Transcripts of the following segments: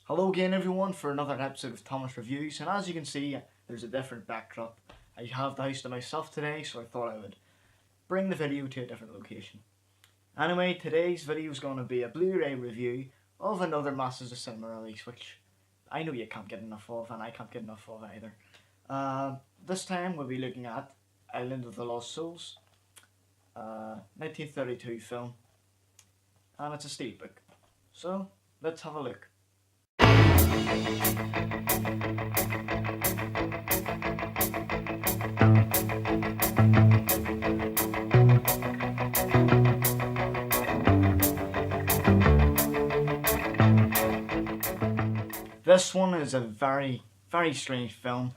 Hello again everyone for another episode of Thomas Reviews, and as you can see there's a different backdrop. I have the house to myself today, so I thought I would bring the video to a different location. Anyway, today's video is going to be a Blu-ray review of another Masters of Cinema release, which I know you can't get enough of, and I can't get enough of either. This time we'll be looking at Island of the Lost Souls, 1932 film, and it's a steelbook. So let's have a look. This one is a very, very strange film.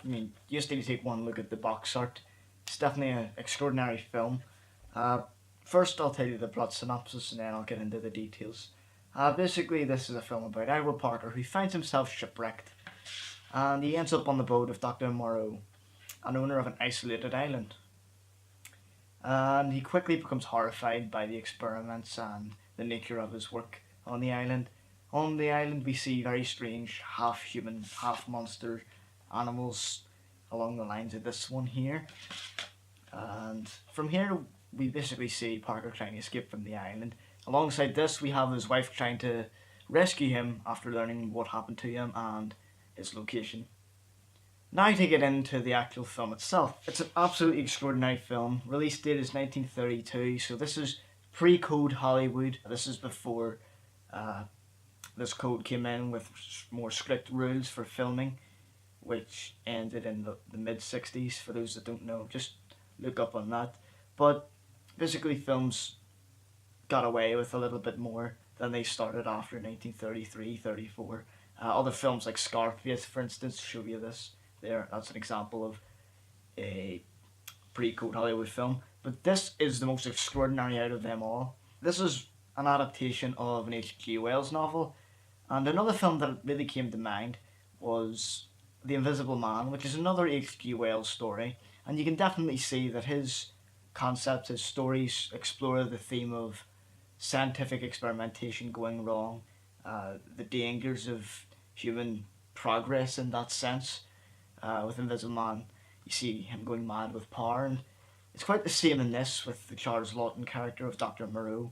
You just need to take one look at the box art. It's definitely an extraordinary film. First I'll tell you the plot synopsis and then I'll get into the details. Basically this is a film about Ira Parker, who finds himself shipwrecked and he ends up on the boat of Dr. Moreau, an owner of an isolated island. And he quickly becomes horrified by the experiments and the nature of his work on the island. On the island we see very strange half-human, half-monster animals along the lines of this one here. And from here we basically see Parker trying to escape from the island. Alongside this we have his wife trying to rescue him after learning what happened to him and his location. Now to get into the actual film itself. It's an absolutely extraordinary film. Release date is 1932, so this is pre-code Hollywood. This is before this code came in with more strict rules for filming, which ended in the mid-60s. For those that don't know, just look up on that. But basically films got away with a little bit more than they started after 1933-34. Other films like Scarface, for instance, show you this. That's an example of a pre-code Hollywood film. But this is the most extraordinary out of them all. This is an adaptation of an H.G. Wells novel. And another film that really came to mind was The Invisible Man, which is another H.G. Wells story. And you can definitely see that his concepts, his stories explore the theme of scientific experimentation going wrong, the dangers of human progress in that sense. With Invisible Man, you see him going mad with power, and it's quite the same in this with the Charles Lawton character of Dr. Moreau.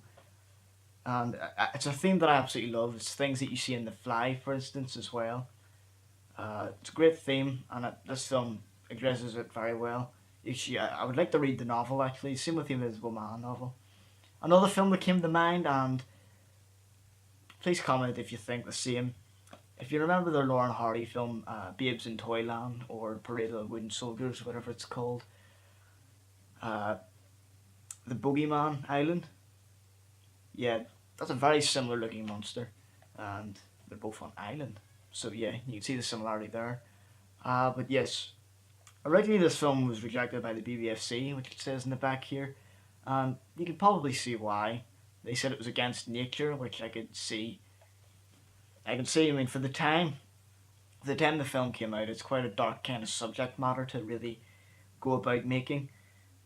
And it's a theme that I absolutely love. It's things that you see in The Fly, for instance, as well. It's a great theme, and this film addresses it very well. Actually, I would like to read the novel, actually. Same with the Invisible Man novel. Another film that came to mind, and please comment if you think the same. If you remember the Lauren Hardy film, Babes in Toyland, or Parade of Wooden Soldiers, whatever it's called. The Bogeyman Island. Yeah, that's a very similar looking monster, and they're both on island. So yeah, you can see the similarity there. But yes, originally this film was rejected by the BBFC, which it says in the back here, and you can probably see why. They said it was against nature, which I could see. I mean, for the time the film came out, it's quite a dark kind of subject matter to really go about making.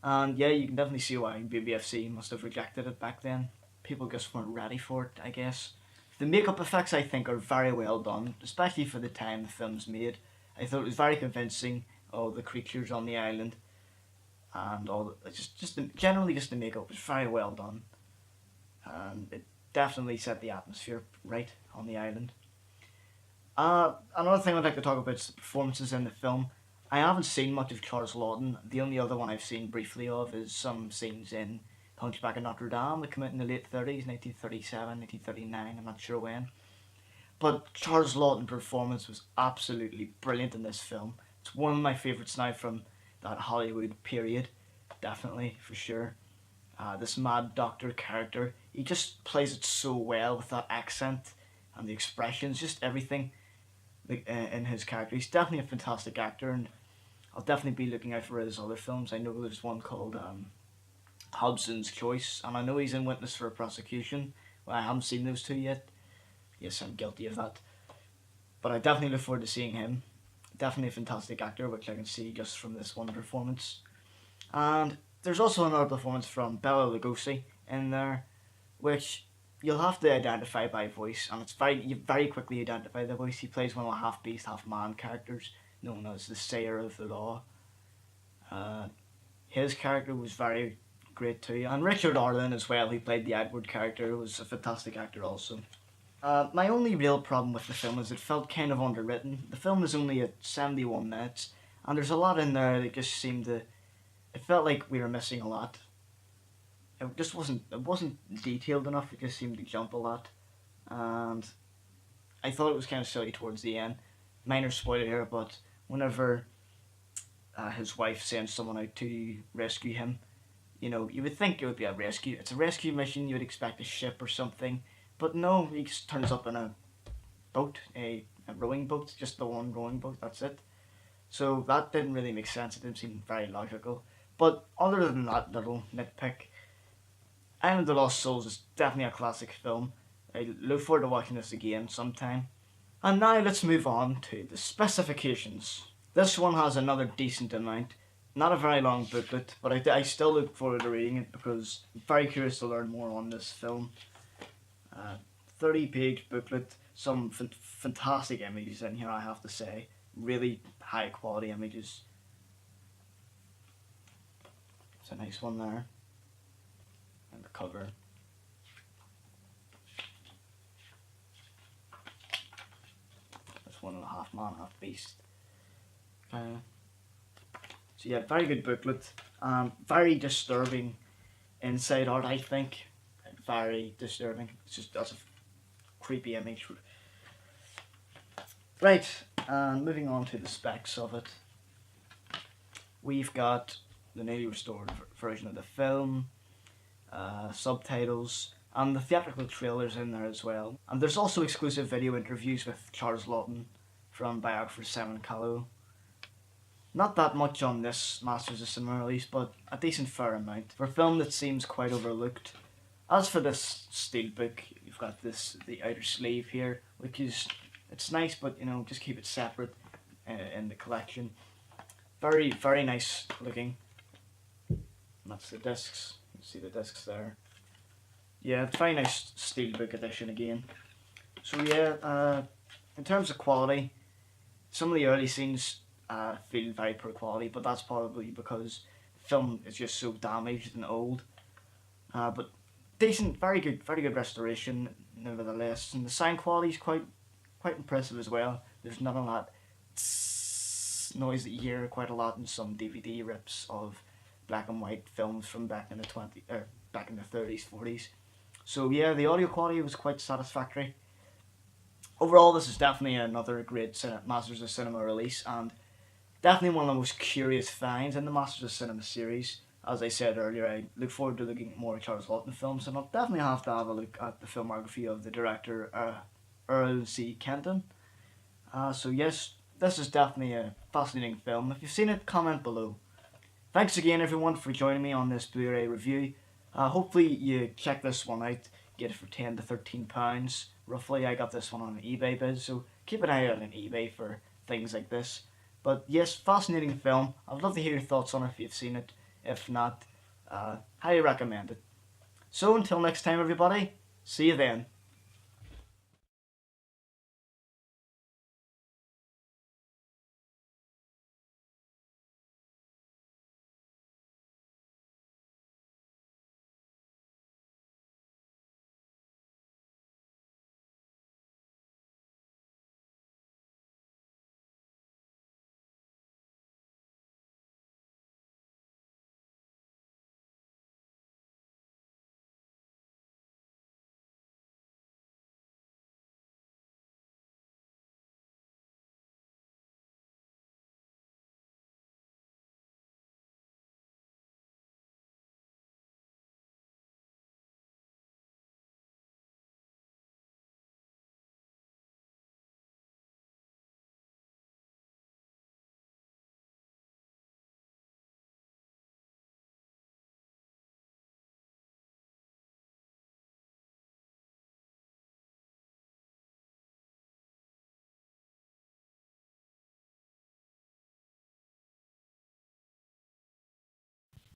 And yeah, you can definitely see why BBFC must have rejected it back then. People just weren't ready for it, I guess. The makeup effects, I think, are very well done, especially for the time the film's made. I thought it was very convincing, all the creatures on the island, and generally the makeup was very well done. And it definitely set the atmosphere right on the island. Another thing I'd like to talk about is the performances in the film. I haven't seen much of Charles Lawton. The only other one I've seen briefly of is some scenes in Hunchback of Notre Dame that came out in the late 30s, 1937, 1939, I'm not sure when. But Charles Lawton's performance was absolutely brilliant in this film. It's one of my favourites now from that Hollywood period, definitely, for sure. This mad doctor character, he just plays it so well with that accent and the expressions, just everything in his character. He's definitely a fantastic actor, and I'll definitely be looking out for his other films. I know there's one called Hobson's Choice, and I know he's in Witness for a Prosecution. Well, I haven't seen those two yet. Yes, I'm guilty of that. But I definitely look forward to seeing him. Definitely a fantastic actor, which I can see just from this one performance. And there's also another performance from Bela Lugosi in there, which you'll have to identify by voice, and it's very you very quickly identify the voice. He plays one of the half beast, half man characters known as the Sayer of the Law. Uh, his character was very great too, and Richard Arlen as well. He played the Edward character, was a fantastic actor also. My only real problem with the film is it felt kind of underwritten. The film is only at 71 minutes, and there's a lot in there that just seemed to. It felt like we were missing a lot. It just wasn't. It wasn't detailed enough. It just seemed to jump a lot, and I thought it was kind of silly towards the end. Minor spoiler here, but whenever his wife sends someone out to rescue him, you know, you would think it would be a rescue. It's a rescue mission. You would expect a ship or something, but no, he just turns up in a boat, a rowing boat, just the one rowing boat. That's it. So that didn't really make sense. It didn't seem very logical. But other than that little nitpick, Island of the Lost Souls is definitely a classic film. I look forward to watching this again sometime. And now let's move on to the specifications. This one has another decent amount. Not a very long booklet, but I still look forward to reading it because I'm very curious to learn more on this film. 30-page booklet, some fantastic images in here, I have to say. Really high quality images. It's a nice one there. And the cover. That's one and a half man, half beast. So yeah, very good booklet. Very disturbing inside art, I think. Very disturbing. It's just that's a creepy image. Right, and moving on to the specs of it. We've got the newly restored version of the film, subtitles, and the theatrical trailers in there as well. And there's also exclusive video interviews with Charles Lawton from biographer Simon Callow. Not that much on this Masters of Cinema release, but a decent fair amount for a film that seems quite overlooked. As for this steelbook, you've got the outer sleeve here, which is it's nice, but you know just keep it separate in the collection. Very very nice looking. And that's the discs. You see the discs there. Yeah, it's very nice steelbook edition again. So yeah, in terms of quality, some of the early scenes feel very poor quality, but that's probably because the film is just so damaged and old. But decent, very good restoration nevertheless, and the sound quality is quite impressive as well. There's not a lot noise that you hear quite a lot in some DVD rips of black and white films from back in the 30s, 40s. So yeah, the audio quality was quite satisfactory. Overall, this is definitely another great Masters of Cinema release, and definitely one of the most curious finds in the Masters of Cinema series. As I said earlier, I look forward to looking at more Charles Lawton films, and I'll definitely have to have a look at the filmography of the director Earl C. Kenton. So yes, this is definitely a fascinating film. If you've seen it, comment below. Thanks again everyone for joining me on this Blu-ray review. Hopefully you check this one out, get it for £10 to £13 roughly. I got this one on an eBay bid, so keep an eye out on eBay for things like this. But yes, fascinating film. I'd love to hear your thoughts on it if you've seen it. If not, highly recommend it. So until next time everybody, see you then.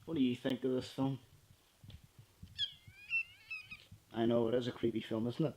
What do you think of this film? I know it is a creepy film, isn't it?